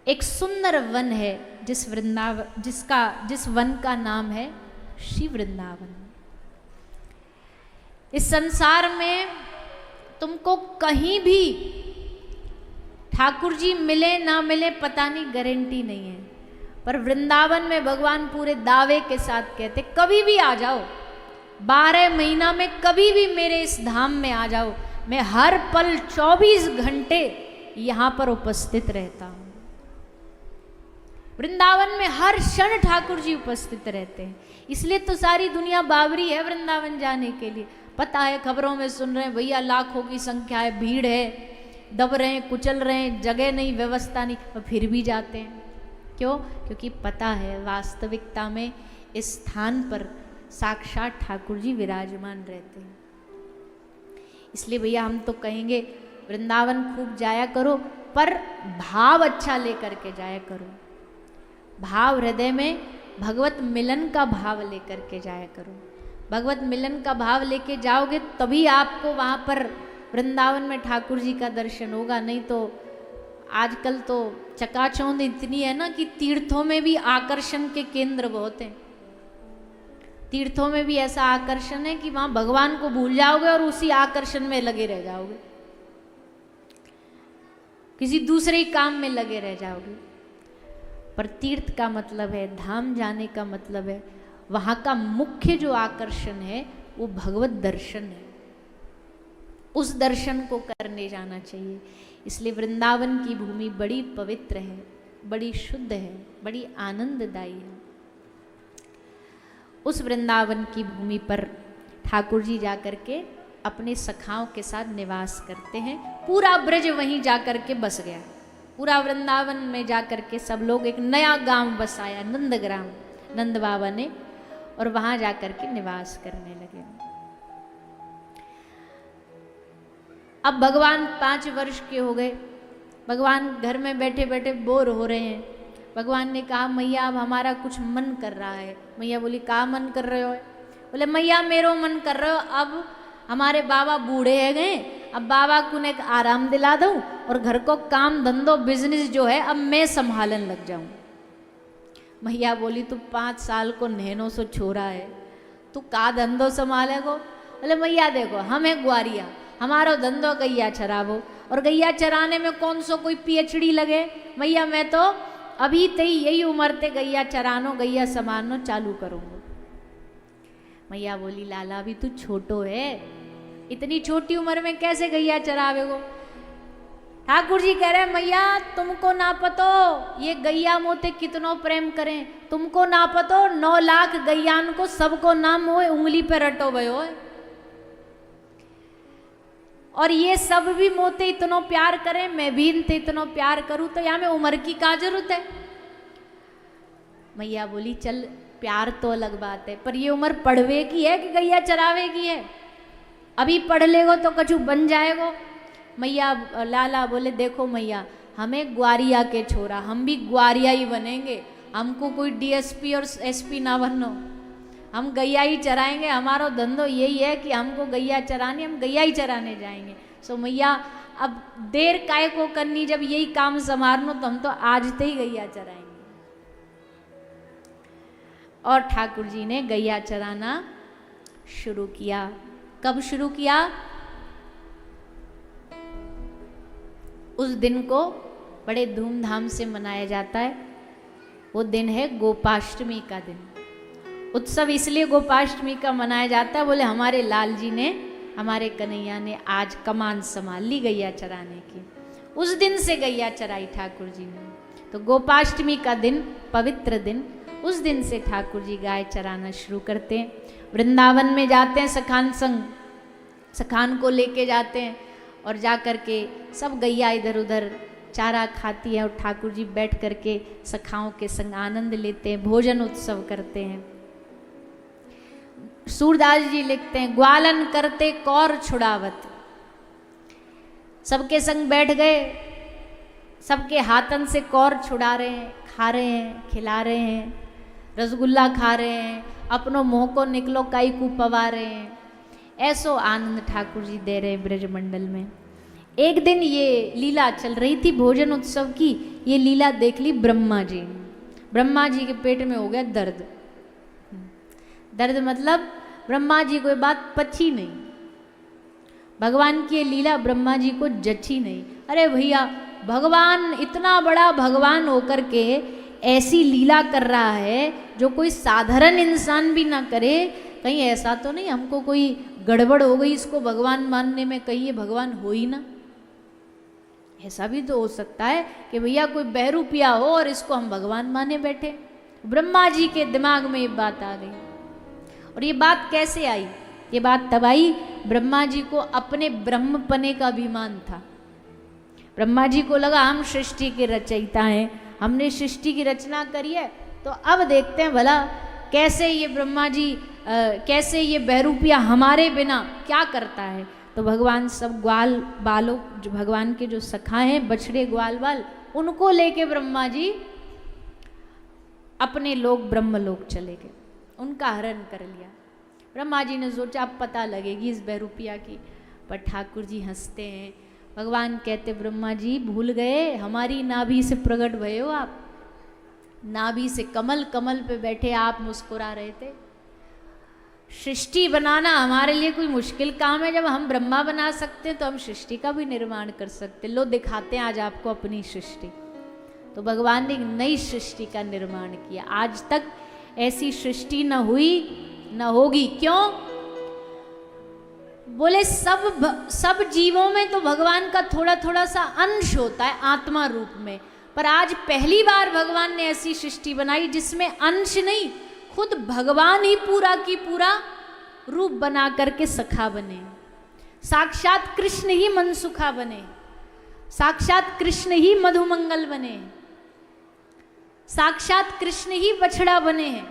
एक सुंदर वन है जिस वन का नाम है श्री वृंदावन। इस संसार में तुमको कहीं भी ठाकुर जी मिले ना मिले पता नहीं, गारंटी नहीं है, पर वृंदावन में भगवान पूरे दावे के साथ कहते कभी भी आ जाओ, 12 महीना में कभी भी मेरे इस धाम में आ जाओ, मैं हर पल 24 घंटे यहां पर उपस्थित रहता हूं। वृंदावन में हर क्षण ठाकुर जी उपस्थित रहते हैं, इसलिए तो सारी दुनिया बावरी है वृंदावन जाने के लिए। पता है, खबरों में सुन रहे हैं भैया लाखों की संख्या है, भीड़ है, दब रहे हैं, कुचल रहे हैं, जगह नहीं, व्यवस्था नहीं, और फिर भी जाते हैं। क्यों? क्योंकि पता है वास्तविकता में इस स्थान पर साक्षात ठाकुर जी विराजमान रहते हैं। इसलिए भैया हम तो कहेंगे वृंदावन खूब जाया करो, पर भाव अच्छा लेकर के जाया करो। भाव हृदय में भगवत मिलन का भाव लेकर के जाया करो। भगवत मिलन का भाव लेके जाओगे तभी आपको वहाँ पर वृंदावन में ठाकुर जी का दर्शन होगा। नहीं तो आजकल तो चकाचौंध इतनी है ना कि तीर्थों में भी आकर्षण के केंद्र बहुत हैं। तीर्थों में भी ऐसा आकर्षण है कि वहाँ भगवान को भूल जाओगे और उसी आकर्षण में लगे रह जाओगे, किसी दूसरे ही काम में लगे रह जाओगे। पर तीर्थ का मतलब है, धाम जाने का मतलब है, वहाँ का मुख्य जो आकर्षण है वो भगवत दर्शन है। उस दर्शन को करने जाना चाहिए। इसलिए वृंदावन की भूमि बड़ी पवित्र है, बड़ी शुद्ध है, बड़ी आनंददायी है। उस वृंदावन की भूमि पर ठाकुर जी जाकर के अपने सखाओं के साथ निवास करते हैं। पूरा ब्रज वहीं जाकर के बस गया। पूरा वृंदावन में जाकर के सब लोग एक नया गांव बसाया, नंदग्राम, नंद बाबा ने, और वहां जाकर के निवास करने लगे। अब भगवान 5 वर्ष के हो गए। भगवान घर में बैठे बैठे बोर हो रहे हैं। भगवान ने कहा मैया अब हमारा कुछ मन कर रहा है। मैया बोली कहाँ मन कर रहे हो? बोले मैया मेरो मन कर रहे हो, अब हमारे बाबा बूढ़े है गए, अब बाबा को एक आराम दिला दूं और घर को काम धंधो बिजनेस जो है अब मैं संभालन लग जाऊं। मैया बोली तू 5 साल को नहनों से छोरा है, तू का धंधो संभालेगो? बोले मैया देखो हम है ग्वारिया, हमारा धंधो गैया चरावो, और गैया चराने में कौन सो कोई पीएचडी लगे? मैया मैं तो अभी ते यही उम्र ते गैया चरानो गैया संभालनो चालू करूँगा। मैया बोली लाला अभी तू छोटो है, इतनी छोटी उम्र में कैसे गैया चरावेगो? ठाकुर जी कह रहे मैया तुमको ना पतो ये गैया मोते कितनो प्रेम करें, तुमको ना पतो 9 लाख गैयान को सबको नाम हो उंगली पे रटो भयो है, और ये सब भी मोते इतनो प्यार करें, मैं भी इनते इतनो प्यार करूं, तो यहाँ में उम्र की क्या जरूरत है? मैया बोली चल प्यार तो अलग बात है, पर ये उम्र पढ़वे की है कि गैया चरावे की है? अभी पढ़ लेगो तो कछु बन जाएगो। मैया लाला बोले देखो मैया हमें ग्वारिया के छोरा, हम भी ग्वारिया ही बनेंगे, हमको कोई डीएसपी और एसपी ना बनो, हम गैया ही चराएंगे, हमारा धंधो यही है कि हमको गैया चरानी, हम गैया ही चराने जाएंगे। सो मैया अब देर काय को करनी, जब यही काम संभालनो तो हम तो आज से ही गैया चराएंगे। और ठाकुर जी ने गैया चराना शुरू किया। कब शुरू किया? उस दिन को बड़े धूमधाम से मनाया जाता है। वो दिन है गोपाष्टमी का दिन। उत्सव इसलिए गोपाष्टमी का मनाया जाता है, बोले हमारे लाल जी ने, हमारे कन्हैया ने आज कमान संभाल ली गैया चराने की। उस दिन से गैया चराई ठाकुर जी ने। तो गोपाष्टमी का दिन, पवित्र दिन, उस दिन से ठाकुर जी गाय चराना शुरू करते हैं। वृंदावन में जाते हैं सखान संग, सखान को लेके जाते हैं और जा कर के सब गैया इधर उधर चारा खाती है और ठाकुर जी बैठ कर के सखाओं के संग आनंद लेते हैं, भोजन उत्सव करते हैं। सूरदास जी लिखते हैं ग्वालन करते कौर छुड़ावत, सबके संग बैठ गए, सबके हाथन से कौर छुड़ा रहे हैं, खा रहे हैं, खिला रहे हैं, रसगुल्ला खा रहे हैं, अपनों मुँह को निकलो काई को पवा रहे हैं। ऐसो आनंद ठाकुर जी दे रहे ब्रजमंडल में। एक दिन ये लीला चल रही थी भोजन उत्सव की, ये लीला देख ली ब्रह्मा जी ने। ब्रह्मा जी के पेट में हो गया दर्द। दर्द मतलब ब्रह्मा जी को ये बात पची नहीं, भगवान की ये लीला ब्रह्मा जी को जची नहीं। अरे भैया, भगवान इतना बड़ा भगवान होकर के ऐसी लीला कर रहा है जो कोई साधारण इंसान भी ना करे। कहीं ऐसा तो नहीं हमको कोई गड़बड़ हो गई इसको भगवान मानने में, कहीं ये भगवान हो ही ना। ऐसा भी तो हो सकता है कि भैया कोई बहरूपिया हो और इसको हम भगवान माने बैठे। ब्रह्मा जी के दिमाग में ये बात आ गई। और ये बात कैसे आई? ये बात तब आई, ब्रह्मा जी को अपने ब्रह्मपने का अभिमान था। ब्रह्मा जी को लगा हम सृष्टि के रचयिता हैं, हमने सृष्टि की रचना करी है, तो अब देखते हैं भला कैसे ये ब्रह्मा जी कैसे ये बहरूपिया हमारे बिना क्या करता है। तो भगवान सब ग्वाल बालों, जो भगवान के जो सखा हैं बछड़े ग्वाल बाल, उनको लेके ब्रह्मा जी अपने लोग ब्रह्मलोक चले गए, उनका हरण कर लिया। ब्रह्मा जी ने सोचा अब पता लगेगी इस बहरूपिया की, पर ठाकुर जी हंसते हैं। भगवान कहते ब्रह्मा जी भूल गए हमारी नाभि से प्रकट भये हो आप, नाभि से कमल, कमल पे बैठे आप मुस्कुरा रहे थे। सृष्टि बनाना हमारे लिए कोई मुश्किल काम है? जब हम ब्रह्मा बना सकते हैं तो हम सृष्टि का भी निर्माण कर सकते। लो दिखाते हैं आज आपको अपनी सृष्टि। तो भगवान ने एक नई सृष्टि का निर्माण किया। आज तक ऐसी सृष्टि न हुई न होगी। क्यों? बोले सब जीवों में तो भगवान का थोड़ा थोड़ा सा अंश होता है आत्मा रूप में, पर आज पहली बार भगवान ने ऐसी सृष्टि बनाई जिसमें अंश नहीं, खुद भगवान ही पूरा की पूरा रूप बना करके सखा बने। साक्षात कृष्ण ही मनसुखा बने, साक्षात कृष्ण ही मधुमंगल बने, साक्षात कृष्ण ही बछड़ा बने हैं।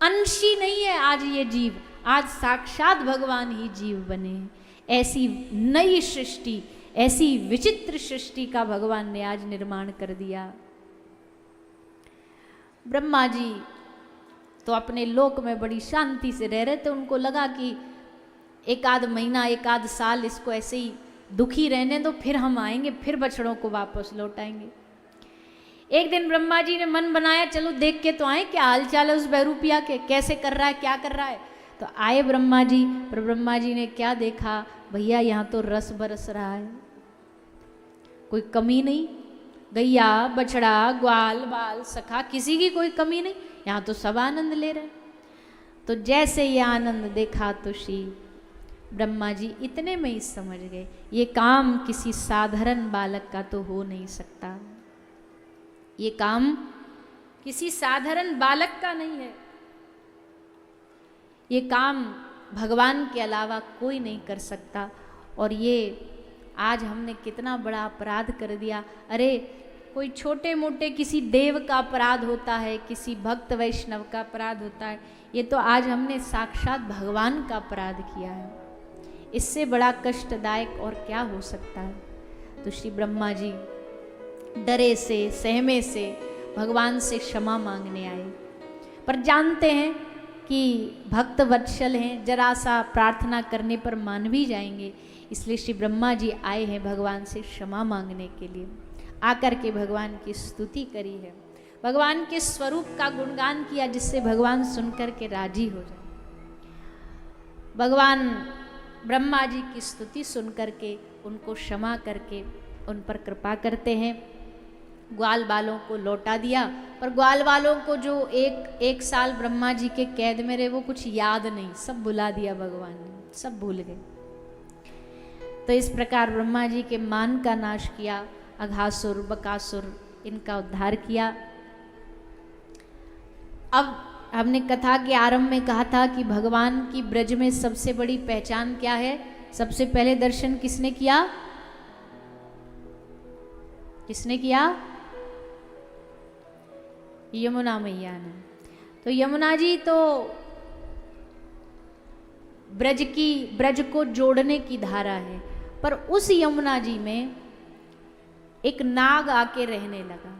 अंशी नहीं है आज ये जीव, आज साक्षात भगवान ही जीव बने हैं। ऐसी नई सृष्टि, ऐसी विचित्र सृष्टि का भगवान ने आज निर्माण कर दिया। ब्रह्मा जी तो अपने लोक में बड़ी शांति से रह रहे थे। उनको लगा कि एक आध महीना, एक आध साल इसको ऐसे ही दुखी रहने दो, फिर हम आएंगे, फिर बछड़ों को वापस लौटाएंगे। एक दिन ब्रह्मा जी ने मन बनाया चलो देख के तो आए क्या हाल चाल है उस बहरूपिया के, कैसे कर रहा है, क्या कर रहा है। तो आए ब्रह्मा जी, पर ब्रह्मा जी ने क्या देखा, भैया यहाँ तो रस बरस रहा है, कोई कमी नहीं। गैया, बछड़ा, ग्वाल बाल, सखा, किसी की कोई कमी नहीं, यहाँ तो सब आनंद ले रहे। तो जैसे ये आनंद देखा तो श्री ब्रह्मा जी इतने में ही समझ गए ये काम किसी साधारण बालक का तो हो नहीं सकता, ये काम किसी साधारण बालक का नहीं है, ये काम भगवान के अलावा कोई नहीं कर सकता। और ये आज हमने कितना बड़ा अपराध कर दिया। अरे कोई छोटे मोटे किसी देव का अपराध होता है, किसी भक्त वैष्णव का अपराध होता है, ये तो आज हमने साक्षात भगवान का अपराध किया है। इससे बड़ा कष्टदायक और क्या हो सकता है। तो श्री ब्रह्मा जी डरे से सहमे से भगवान से क्षमा मांगने आए, पर जानते हैं कि भक्त वत्सल हैं, जरा सा प्रार्थना करने पर मान भी जाएंगे, इसलिए श्री ब्रह्मा जी आए हैं भगवान से क्षमा मांगने के लिए। आकर के भगवान की स्तुति करी है, भगवान के स्वरूप का गुणगान किया, जिससे भगवान सुनकर के राजी हो जाए। भगवान ब्रह्मा जी की स्तुति सुनकर के उनको क्षमा करके उन पर कृपा करते हैं। ग्वाल बालों को लौटा दिया, पर ग्वाल बालों को जो एक साल ब्रह्मा जी के कैद में रहे वो कुछ याद नहीं, सब भुला दिया भगवान ने, सब भूल गए। तो इस प्रकार ब्रह्मा जी के मान का नाश किया, अघासुर बकासुर इनका उद्धार किया। अब हमने कथा के आरंभ में कहा था कि भगवान की ब्रज में सबसे बड़ी पहचान क्या है। सबसे पहले दर्शन किसने किया? किसने किया? यमुना मैया ने। तो यमुना जी तो ब्रज को जोड़ने की धारा है, पर उस यमुना जी में एक नाग आके रहने लगा,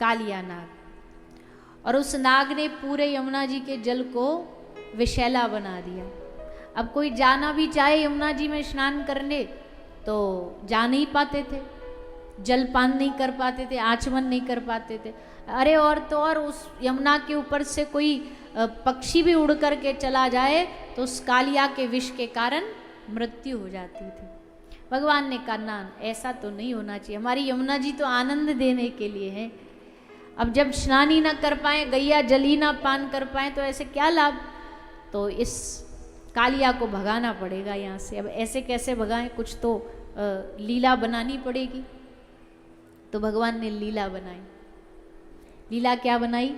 कालिया नाग, और उस नाग ने पूरे यमुना जी के जल को विषैला बना दिया। अब कोई जाना भी चाहे यमुना जी में स्नान करने तो जा नहीं पाते थे, जलपान नहीं कर पाते थे, आचमन नहीं कर पाते थे। अरे और तो और उस यमुना के ऊपर से कोई पक्षी भी उड़ कर के चला जाए तो उस कालिया के विष के कारण मृत्यु हो जाती थी। भगवान ने कहा ना, ऐसा तो नहीं होना चाहिए, हमारी यमुना जी तो आनंद देने के लिए है। अब जब स्नान ही ना कर पाए, गैया जल ही ना पान कर पाए तो ऐसे क्या लाभ। तो इस कालिया को भगाना पड़ेगा यहाँ से। अब ऐसे कैसे भगाएं, कुछ तो लीला बनानी पड़ेगी। तो भगवान ने लीला बनाई। लीला क्या बनाई?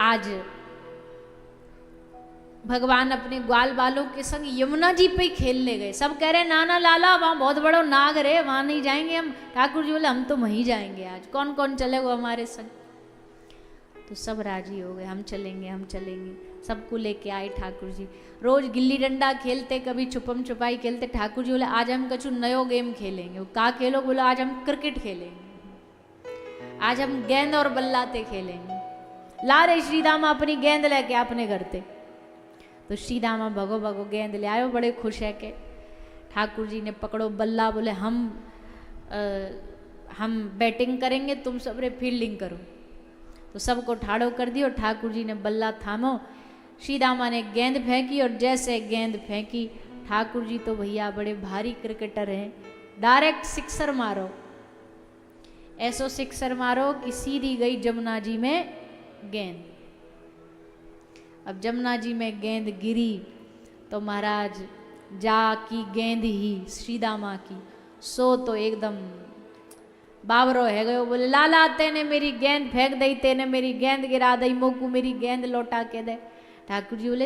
आज भगवान अपने ग्वाल बालों के संग यमुना जी पे ही खेलने गए। सब कह रहे नाना लाला वहाँ बहुत बड़ा नाग रे, वहाँ नहीं जाएंगे हम। ठाकुर जी बोले हम तो वहीं जाएंगे, आज कौन कौन चलेगा हमारे संग। तो सब राजी हो गए, हम चलेंगे हम चलेंगे। सबको लेके आए ठाकुर जी। रोज गिल्ली डंडा खेलते, कभी छुपम छुपाई खेलते। ठाकुर जी बोले आज हम कछु नयो गेम खेलेंगे। वो का खेलो? बोले आज हम क्रिकेट खेलेंगे, आज हम गेंद और बल्लाते खेलेंगे। ला रे श्रीदामा अपनी गेंद लेके अपने घर ते। तो श्रीदामा भगो भगो गेंद ले आयो, बड़े खुश है के। ठाकुर जी ने पकड़ो बल्ला, बोले हम बैटिंग करेंगे, तुम सब रे फील्डिंग करो। तो सबको ठाड़ो कर दियो। ठाकुर जी ने बल्ला थामो, श्रीदामा ने गेंद फेंकी और जैसे गेंद फेंकी, ठाकुर जी तो भैया बड़े भारी क्रिकेटर हैं, डायरेक्ट सिक्सर मारो। ऐसो सिक्सर मारो कि सीधी गई जमुना जी में गेंद। अब जमुना जी में गेंद गिरी तो महाराज जा की गेंद ही श्रीदामा की, सो तो एकदम बाबरो है गयो। बोले लाला तेने मेरी गेंद फेंक दई, तेने मेरी गेंद गिरा दई, मोकू मेरी गेंद लौटा के दे। ठाकुर जी बोले